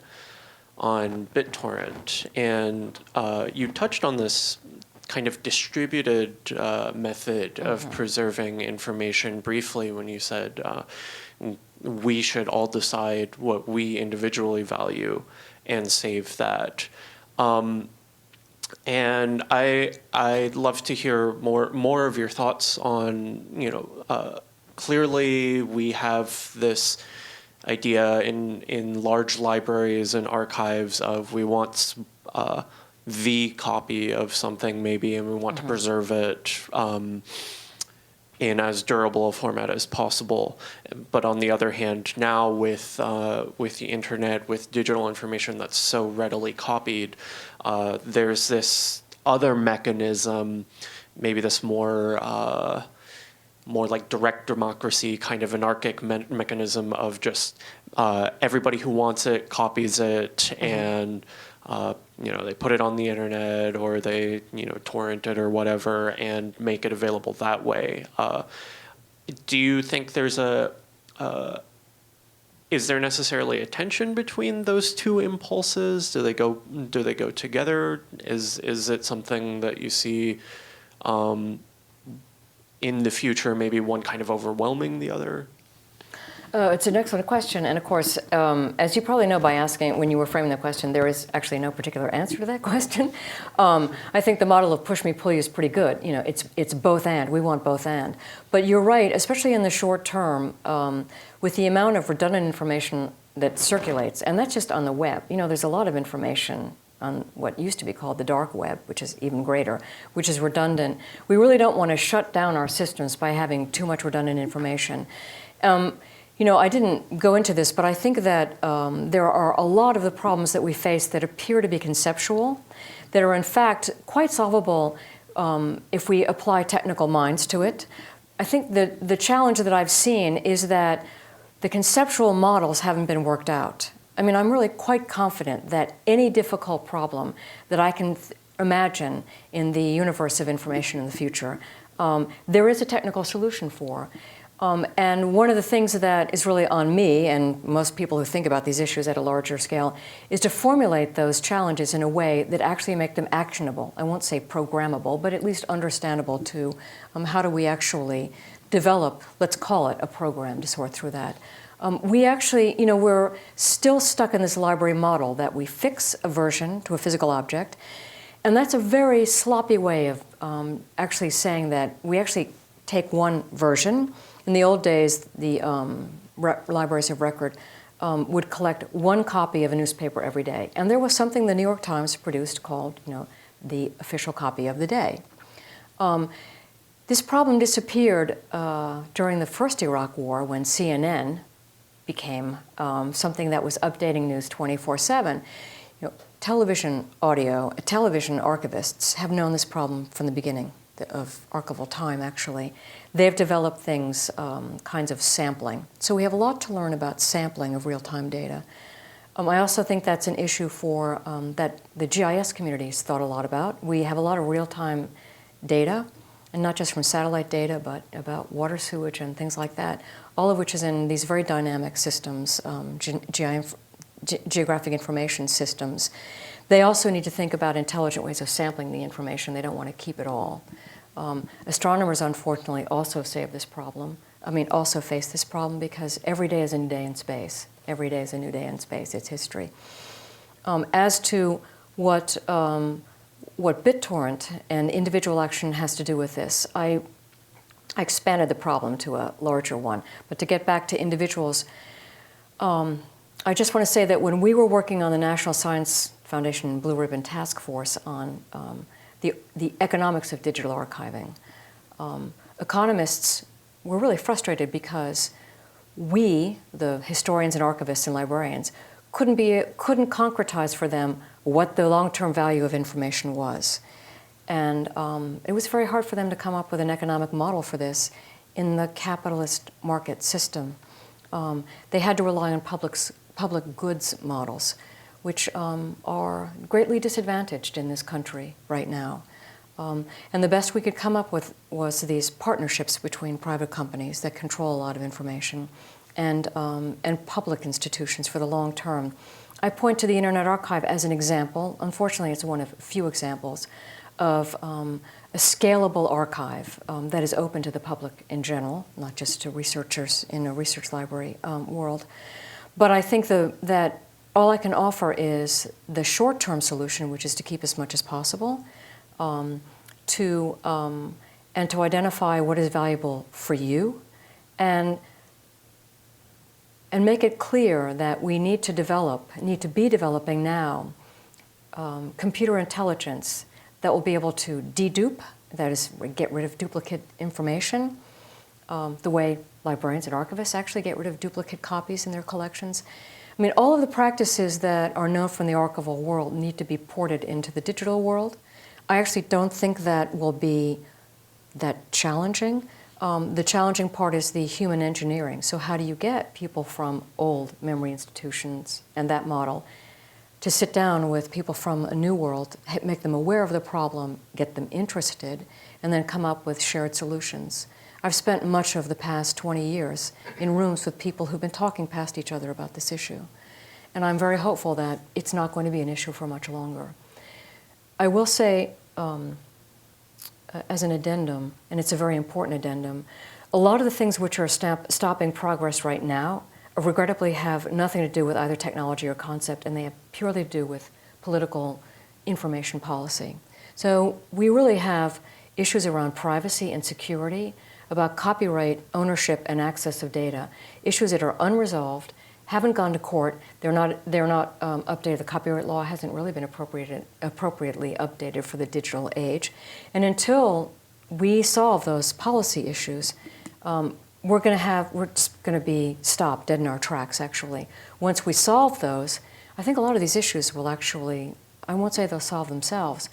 BitTorrent, and you touched on this kind of distributed method of preserving information briefly when you said we should all decide what we individually value and save that. And I'd love to hear more of your thoughts on, you know, clearly we have this idea in large libraries and archives of we want the copy of something maybe, and we want to preserve it in as durable a format as possible. But on the other hand, now with the internet, with digital information that's so readily copied, there's this other mechanism, maybe this more like direct democracy kind of anarchic mechanism of just everybody who wants it copies it, and you know, they put it on the internet or they, you know, torrent it or whatever and make it available that way. Do you think there's is there necessarily a tension between those two impulses? Do they go together? Is it something that you see in the future, maybe one kind of overwhelming the other? It's an excellent question, and of course, as you probably know by asking it when you were framing the question, there is actually no particular answer to that question. I think the model of push me, pull you is pretty good. You know, it's both and. We want both and. But you're right, especially in the short term, with the amount of redundant information that circulates, and that's just on the web. You know, there's a lot of information on what used to be called the dark web, which is even greater, which is redundant. We really don't want to shut down our systems by having too much redundant information. You know, I didn't go into this, but I think that there are a lot of the problems that we face that appear to be conceptual, that are in fact quite solvable if we apply technical minds to it. I think that the challenge that I've seen is that the conceptual models haven't been worked out. I mean, I'm really quite confident that any difficult problem that I can imagine in the universe of information in the future, there is a technical solution for. And one of the things that is really on me, and most people who think about these issues at a larger scale, is to formulate those challenges in a way that actually make them actionable. I won't say programmable, but at least understandable to how do we actually develop, let's call it, a program to sort through that. We actually, you know, we're still stuck in this library model that we fix a version to a physical object, and that's a very sloppy way of actually saying that we actually take one version. In the old days, the libraries of record would collect one copy of a newspaper every day. And there was something the New York Times produced called, the official copy of the day. This problem disappeared during the first Iraq War when CNN became something that was updating news 24/7. Television archivists have known this problem from the beginning of archival time, actually. They've developed things, kinds of sampling. So we have a lot to learn about sampling of real-time data. I also think that's an issue for that the GIS community's thought a lot about. We have a lot of real-time data, and not just from satellite data, but about water sewage and things like that, all of which is in these very dynamic systems, geographic information systems. They also need to think about intelligent ways of sampling the information. They don't want to keep it all. Astronomers, unfortunately, also face this problem because every day is a new day in space. Every day is a new day in space. It's history. As to what BitTorrent and individual action has to do with this, I expanded the problem to a larger one. But to get back to individuals, I just want to say that when we were working on the National Science Foundation Blue Ribbon Task Force on the economics of digital archiving, economists were really frustrated because we, the historians and archivists and librarians, couldn't concretize for them what the long-term value of information was. And it was very hard for them to come up with an economic model for this in the capitalist market system. They had to rely on public goods models, which are greatly disadvantaged in this country right now. And the best we could come up with was these partnerships between private companies that control a lot of information and public institutions for the long term. I point to the Internet Archive as an example. Unfortunately, it's one of few examples of a scalable archive that is open to the public in general, not just to researchers in a research library world. But I think that all I can offer is the short-term solution, which is to keep as much as possible, and to identify what is valuable for you, and make it clear that we need to be developing now computer intelligence that will be able to dedupe, that is, get rid of duplicate information, the way librarians and archivists actually get rid of duplicate copies in their collections. I mean, all of the practices that are known from the archival world need to be ported into the digital world. I actually don't think that will be that challenging. The challenging part is the human engineering. So how do you get people from old memory institutions and that model to sit down with people from a new world, make them aware of the problem, get them interested, and then come up with shared solutions? I've spent much of the past 20 years in rooms with people who've been talking past each other about this issue. And I'm very hopeful that it's not going to be an issue for much longer. I will say, as an addendum, and it's a very important addendum, a lot of the things which are stopping progress right now regrettably have nothing to do with either technology or concept, and they have purely to do with political information policy. So we really have issues around privacy and security, about copyright ownership and access of data, issues that are unresolved, haven't gone to court, they're not updated. The copyright law hasn't really been appropriately updated for the digital age. And until we solve those policy issues, we're just going to be stopped dead in our tracks, actually. Once we solve those, I think a lot of these issues will actually, I won't say they'll solve themselves,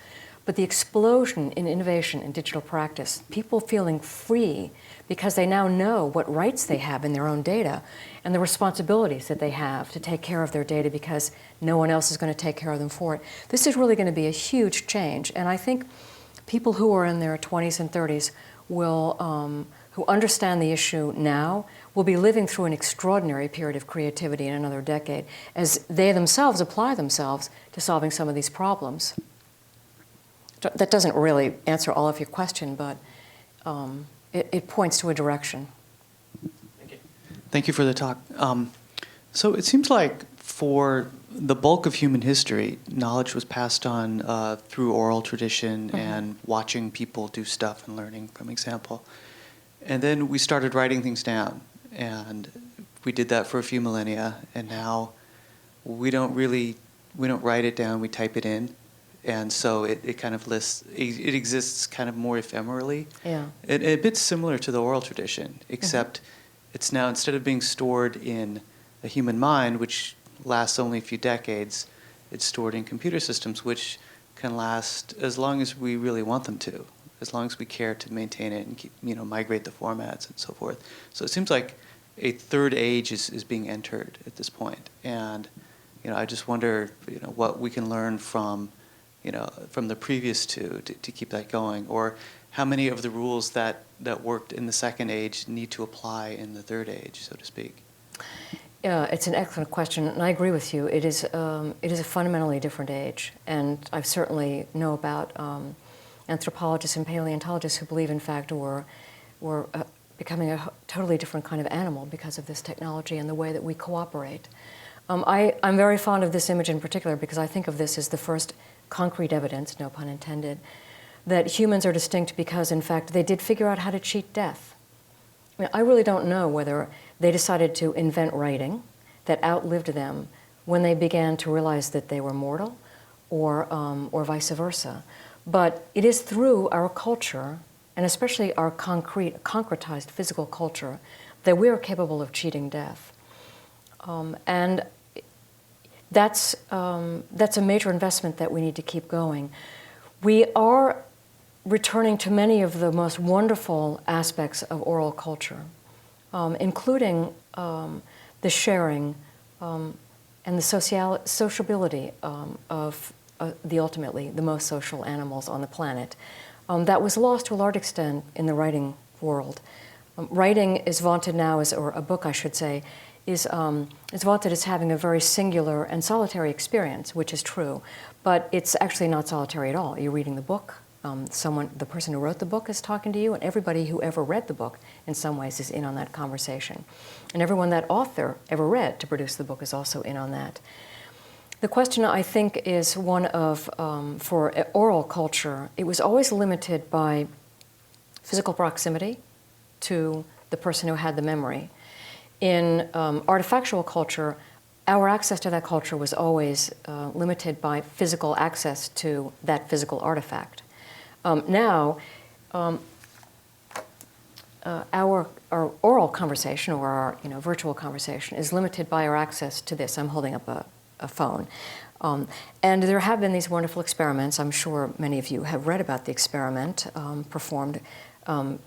but the explosion in innovation in digital practice, people feeling free because they now know what rights they have in their own data and the responsibilities that they have to take care of their data because no one else is going to take care of them for it. This is really going to be a huge change, and I think people who are in their 20s and 30s will, who understand the issue now, will be living through an extraordinary period of creativity in another decade as they themselves apply themselves to solving some of these problems. That doesn't really answer all of your question, but it points to a direction. Thank you. Thank you for the talk. So it seems like for the bulk of human history, knowledge was passed on through oral tradition and watching people do stuff and learning from example. And then we started writing things down, and we did that for a few millennia, and now we don't write it down, we type it in. And so it kind of it exists kind of more ephemerally. Yeah. A bit similar to the oral tradition, except it's now, instead of being stored in a human mind, which lasts only a few decades, it's stored in computer systems, which can last as long as we really want them to, as long as we care to maintain it and keep, migrate the formats and so forth. So it seems like a third age is being entered at this point. And I just wonder what we can learn from the previous two to keep that going, or how many of the rules that worked in the second age need to apply in the third age, so to speak. Yeah, it's an excellent question, and I agree with you. It is a fundamentally different age, and I certainly know about anthropologists and paleontologists who believe, in fact, we're becoming a totally different kind of animal because of this technology and the way that we cooperate. I'm very fond of this image in particular because I think of this as the first concrete evidence, no pun intended, that humans are distinct because, in fact, they did figure out how to cheat death. I really don't know whether they decided to invent writing that outlived them when they began to realize that they were mortal, or vice versa. But it is through our culture, and especially our concretized physical culture, that we are capable of cheating death. And that's a major investment that we need to keep going. We are returning to many of the most wonderful aspects of oral culture, including the sharing and the sociability of ultimately the most social animals on the planet. That was lost to a large extent in the writing world. Writing is vaunted now or a book I should say, is vaunted as having a very singular and solitary experience, which is true, but it's actually not solitary at all. You're reading the book, the person who wrote the book is talking to you, and everybody who ever read the book in some ways is in on that conversation. And everyone that author ever read to produce the book is also in on that. The question, I think, is one of, for oral culture, it was always limited by physical proximity to the person who had the memory. In artifactual culture, our access to that culture was always limited by physical access to that physical artifact. Now, our oral conversation or our virtual conversation is limited by our access to this. I'm holding up a phone. And there have been these wonderful experiments. I'm sure many of you have read about the experiment performed. And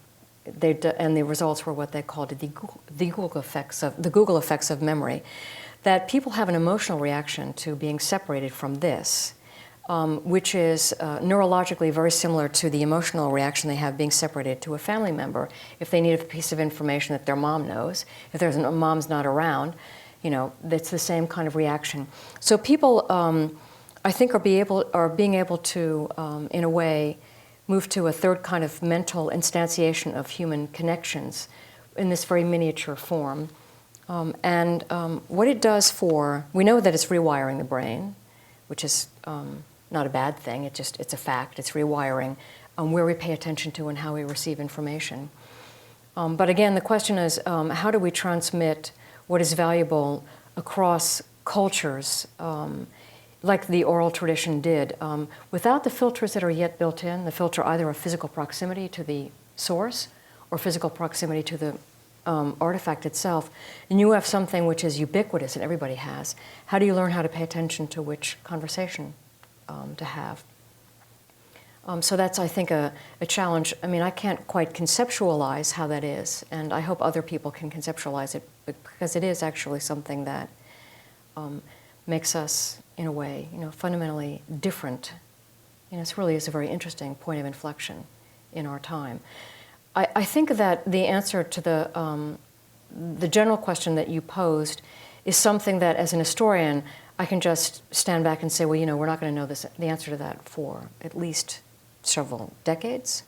the results were what they called the Google effects of memory, that people have an emotional reaction to being separated from this, which is neurologically very similar to the emotional reaction they have being separated to a family member. If they need a piece of information that their mom knows, if their mom's not around, that's the same kind of reaction. So people, I think, are being able to, in a way, move to a third kind of mental instantiation of human connections in this very miniature form. And what it does we know that it's rewiring the brain, which is not a bad thing, it's a fact, it's rewiring where we pay attention to and how we receive information. But again, the question is, how do we transmit what is valuable across cultures, like the oral tradition did, without the filters that are yet built in, the filter either of physical proximity to the source or physical proximity to the artifact itself, and you have something which is ubiquitous and everybody has. How do you learn how to pay attention to which conversation to have? So that's, I think, a challenge. I mean, I can't quite conceptualize how that is, and I hope other people can conceptualize it, because it is actually something that makes us, in a way, fundamentally different. It really is a very interesting point of inflection in our time. I think that the answer to the general question that you posed is something that, as an historian, I can just stand back and say, well, we're not going to know the answer to that for at least several decades.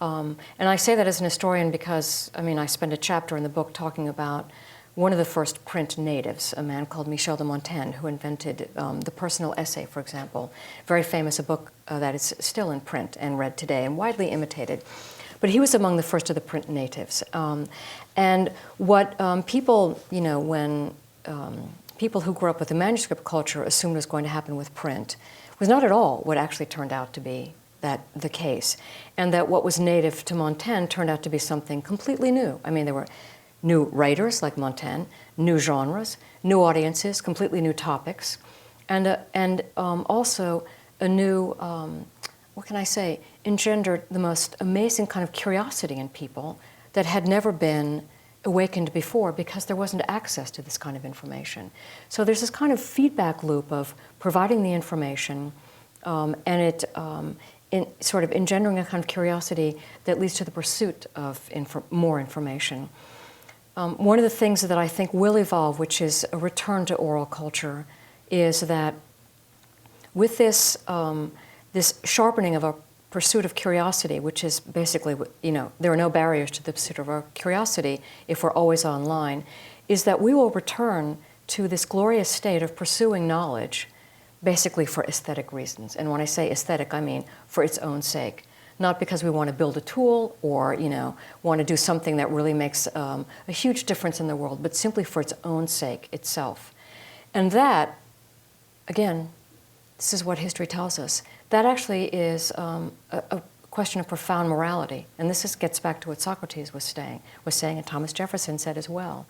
And I say that as an historian because, I spend a chapter in the book talking about one of the first print natives, a man called Michel de Montaigne, who invented the personal essay, for example. Very famous, a book that is still in print and read today and widely imitated. But he was among the first of the print natives. And what people, when people who grew up with the manuscript culture assumed was going to happen with print was not at all what actually turned out to be the case. And that what was native to Montaigne turned out to be something completely new. I mean, there were new writers like Montaigne, new genres, new audiences, completely new topics, and also a new, what can I say, engendered the most amazing kind of curiosity in people that had never been awakened before because there wasn't access to this kind of information. So there's this kind of feedback loop of providing the information and it sort of engendering a kind of curiosity that leads to the pursuit of more information. One of the things that I think will evolve, which is a return to oral culture, is that with this, this sharpening of our pursuit of curiosity, which is basically, there are no barriers to the pursuit of our curiosity if we're always online, is that we will return to this glorious state of pursuing knowledge basically for aesthetic reasons. And when I say aesthetic, I mean for its own sake. Not because we want to build a tool or, want to do something that really makes a huge difference in the world, but simply for its own sake itself. And that, again, this is what history tells us, that actually is a question of profound morality. And this gets back to what Socrates was saying, and Thomas Jefferson said as well,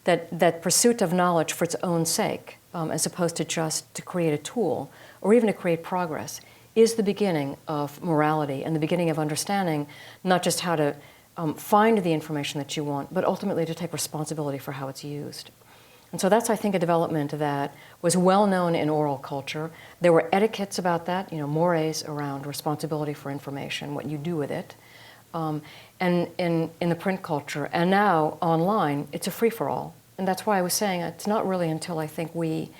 that pursuit of knowledge for its own sake, as opposed to just to create a tool or even to create progress, is the beginning of morality and the beginning of understanding not just how to find the information that you want, but ultimately to take responsibility for how it's used. And so that's, I think, a development that was well known in oral culture. There were etiquettes about that, mores around responsibility for information, what you do with it. And in the print culture. And now, online, it's a free-for-all. And that's why I was saying it's not really until I think we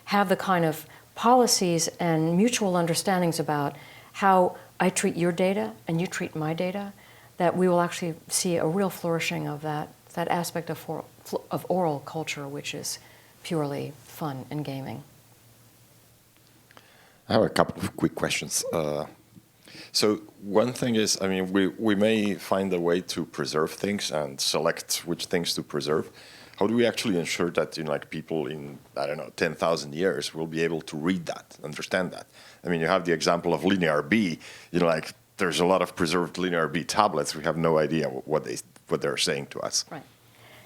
have the kind of policies and mutual understandings about how I treat your data and you treat my data that we will actually see a real flourishing of that aspect of oral culture, which is purely fun and gaming. I have a couple of quick questions. So one thing is, we may find a way to preserve things and select which things to preserve. How do we actually ensure that people in, 10,000 years will be able to read that, understand that? You have the example of linear B. There's a lot of preserved linear B tablets. We have no idea what they're saying to us. Right.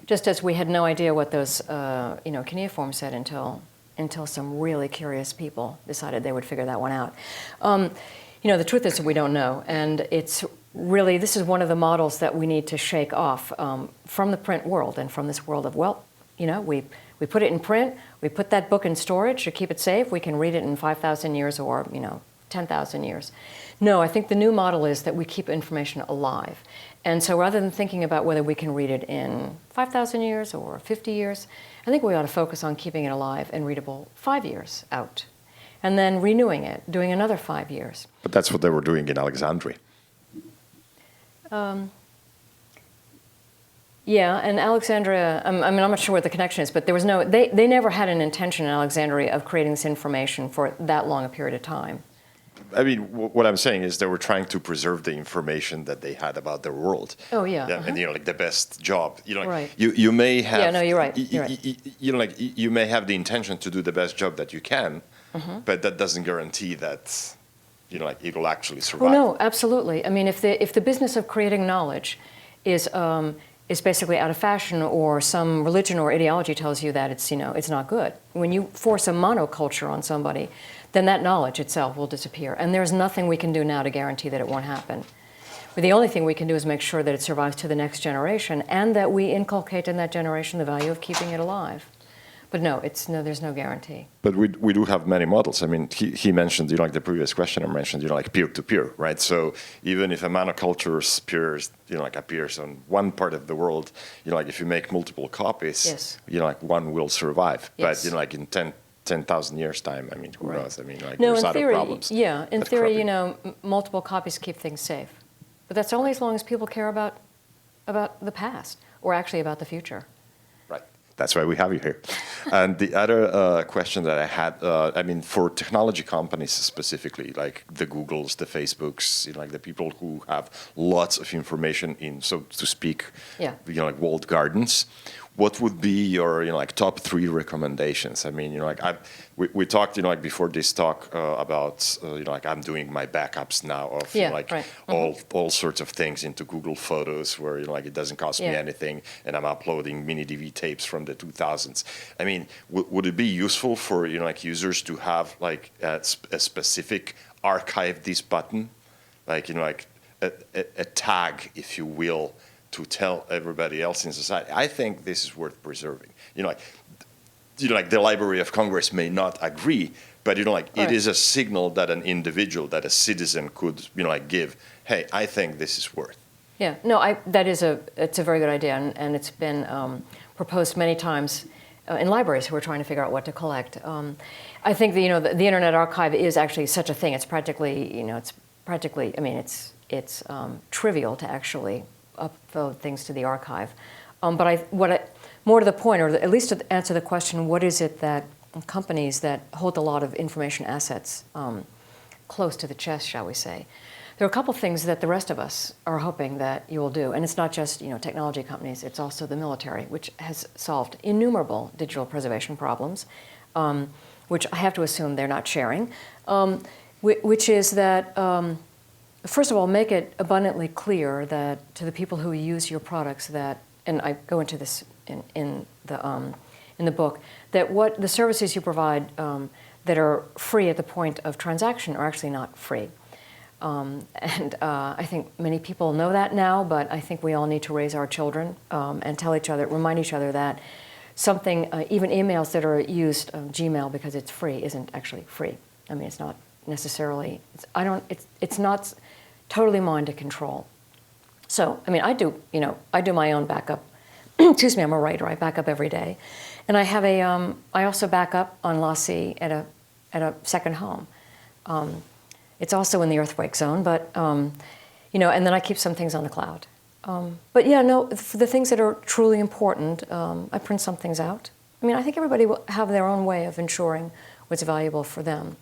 Just as we had no idea what those cuneiform said until some really curious people decided they would figure that one out. The truth is we don't know, and it's really, this is one of the models that we need to shake off from the print world and from this world of, we put it in print, we put that book in storage to keep it safe, we can read it in 5,000 years or, 10,000 years. No, I think the new model is that we keep information alive. And so rather than thinking about whether we can read it in 5,000 years or 50 years, I think we ought to focus on keeping it alive and readable 5 years out. And then renewing it, doing another 5 years. But that's what they were doing in Alexandria. Yeah, and Alexandria, I'm not sure what the connection is, but there was they never had an intention in Alexandria of creating this information for that long a period of time. What I'm saying is they were trying to preserve the information that they had about their world. Oh, yeah. And the best job. Right. You may have. Yeah, no, you're right. You're right. You may have the intention to do the best job that you can, but that doesn't guarantee that, it'll actually survive. Oh no, absolutely. If the business of creating knowledge is basically out of fashion, or some religion or ideology tells you that it's not good. When you force a monoculture on somebody, then that knowledge itself will disappear. And there's nothing we can do now to guarantee that it won't happen. But the only thing we can do is make sure that it survives to the next generation and that we inculcate in that generation the value of keeping it alive. But no, there's no guarantee. But we do have many models. He mentioned, the previous questioner mentioned, peer-to-peer, right? So even if a monoculture appears on one part of the world, if you make multiple copies, yes. One will survive. Yes. But, in 10,000 years' time, who right. knows? No, there's in other theory, problems. Yeah, in theory, multiple copies keep things safe. But that's only as long as people care about the past, or actually about the future. Right. That's why we have you here. And the other question that I had, I mean, for technology companies specifically, like the Googles, the Facebooks, you know, like the people who have lots of information in, so to speak, Yeah. you know, like walled gardens, what would be your, you know, like top 3 recommendations? I mean, you know, like we talked, you know, like before this talk about, you know, like I'm doing my backups now of you know, like right. all sorts of things into Google Photos where, you know, like it doesn't cost me Yeah. anything, and I'm uploading mini DV tapes from the 2000s. I mean, would it be useful for, you know, like users to have like a specific archive this button, like, you know, like a tag, if you will, to tell everybody else in society? I think this is worth preserving. You know, like the Library of Congress may not agree, but you know, like Right. it is a signal that an individual, that a citizen could, you know, like give. Hey, I think this is worth. Yeah, no, it's a very good idea, and it's been proposed many times in libraries who are trying to figure out what to collect. I think that, you know, the Internet Archive is actually such a thing. It's practically, you know, I mean, it's trivial to actually upload things to the archive. More to the point, or at least to answer the question, what is it that companies that hold a lot of information assets close to the chest, shall we say, there are a couple things that the rest of us are hoping that you will do, and it's not just, you know, technology companies, it's also the military, which has solved innumerable digital preservation problems, which I have to assume they're not sharing, which is that, first of all, make it abundantly clear that to the people who use your products that, and I go into this in the book, that what the services you provide that are free at the point of transaction are actually not free. I think many people know that now, but I think we all need to raise our children and remind each other that something, even emails that are used, Gmail, because it's free, isn't actually free. I mean, it's not necessarily, it's not totally mine to control. So, I mean, I do my own backup. Excuse me, I'm a writer. I back up every day, and I also back up on Lassie at a second home. It's also in the earthquake zone, but you know, and then I keep some things on the cloud. But yeah, no, for the things that are truly important, I print some things out. I mean, I think everybody will have their own way of ensuring what's valuable for them.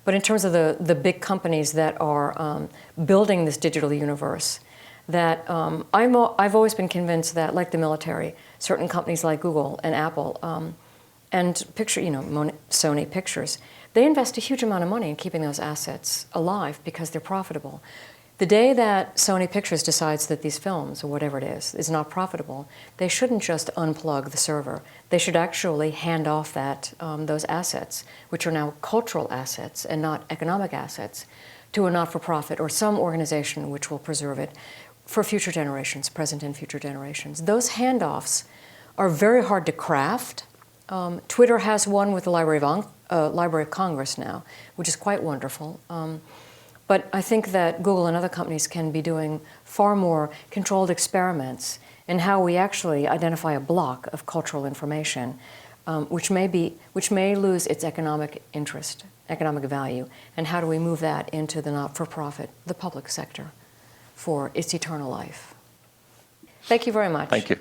But in terms of the big companies that are building this digital universe, that I've always been convinced that, like the military, certain companies like Google and Apple and Sony Pictures, they invest a huge amount of money in keeping those assets alive because they're profitable. The day that Sony Pictures decides that these films, or whatever it is not profitable, they shouldn't just unplug the server. They should actually hand off those assets, which are now cultural assets and not economic assets, to a not-for-profit or some organization which will preserve it for future generations, present and future generations. Those handoffs are very hard to craft. Twitter has one with the Library of Congress now, which is quite wonderful. But I think that Google and other companies can be doing far more controlled experiments in how we actually identify a block of cultural information, which may lose its economic interest, economic value, and how do we move that into the not-for-profit, the public sector, for its eternal life. Thank you very much. Thank you.